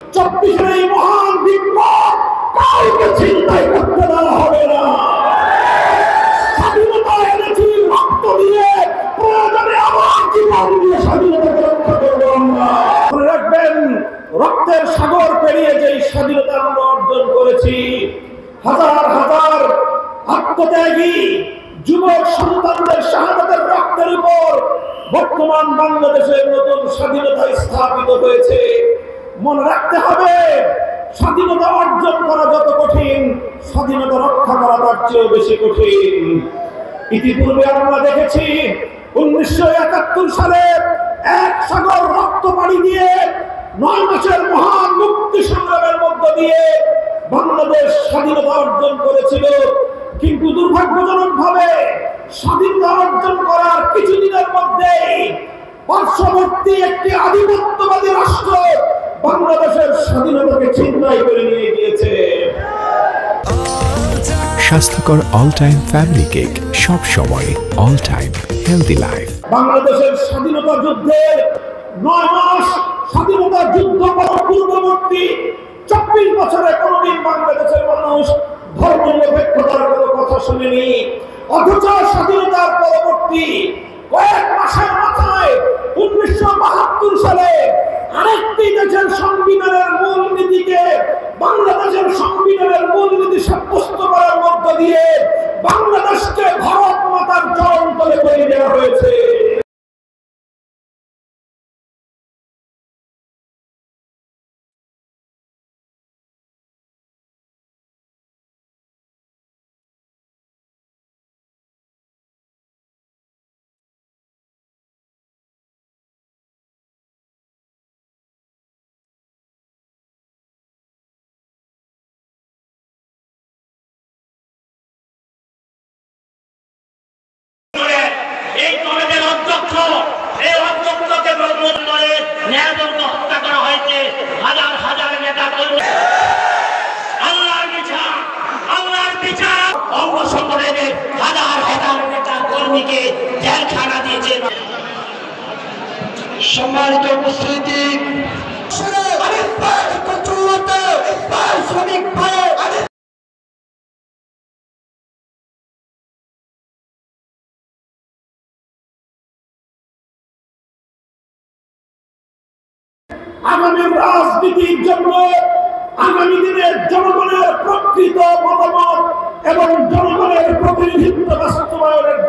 চব্বিশের এই মহান বিপ্লব কাউকে চিন্তাই করতে দেওয়া হবে না। স্বাধীনতা এনেছি রক্ত দিয়ে, প্রয়োজনে আমার জীবন দিয়ে স্বাধীনতাকে রক্ষা করবো আমরা। মনে রাখবেন, রক্তের সাগর পেরিয়ে যেই স্বাধীনতা আমরা অর্জন করেছি, হাজার হাজার আত্মত্যাগী যুবক সন্তানদের শাহাদাতের রক্তের উপর বর্তমান বাংলাদেশের নতুন স্বাধীনতা স্থাপিত হয়েছে। মনে রাখতে হবে, স্বাধীনতা অর্জন করা যত কঠিন, স্বাধীনতা রক্ষা করা তার চেয়েও বেশি কঠিন। ইতিপূর্বে আমরা দেখেছি 1971 সালে এক সাগর রক্ত পানি দিয়ে 9 মাসের মহান মুক্তি সংগ্রামের মধ্য দিয়ে বাংলাদেশ স্বাধীনতা অর্জন করেছিল। কিন্তু দুর্ভাগ্যজনক ভাবে স্বাধীনতা অর্জন করার কিছুদিনের মধ্যেই পার্শ্ববর্তী একটি আধিপত্যবাদী রাষ্ট্র বাংলাদেশের স্বাধীনতাকে ছিনতাই করে নিয়ে গিয়েছে। স্বাস্থ্যকর অল টাইম ফ্যামিলি কেক, সব সময় অল টাইম হেলদি লাইফ। বাংলাদেশের স্বাধীনতা যুদ্ধের 9 মাস স্বাধীনতা যুদ্ধ পূর্ববর্তী 24 বছরে কোনদিন বাংলাদেশের মানুষ ধর্মনিরপেক্ষতার কোনো কথা শুনেনি। অথচ স্বাধীনতার পরবর্তী কয়েক মাসের মাথায় 1972 সালে আরেকটি দেশের সংবিধানের মূলনীতিকে বাংলাদেশের সংবিধানের মূলনীতি সাব্যস্ত করার মধ্য দিয়ে বাংলাদেশকে ভারত মাতার চরণতলে করে দেওয়া হয়েছে। এই কমিটির অধ্যক্ষ, এই অধ্যক্ষকে প্রমোদ করে ন্যায়বদ্ধ হত্যা করা হয়েছে। হাজার হাজার নেতা কর্মী, আল্লাহর বিচার অঙ্গ সংগঠনের হাজার হাজার নেতা কর্মীকে জেলখানা দিয়েছে। সম্মানিত উপস্থিতি, শ্রমিক ভাই আগামীর রাজনীতির জন্য, আগামী দিনের জনগণের প্রকৃত মতামত এবং জনগণের প্রতিনিধিত্ব বাস্তবায়নের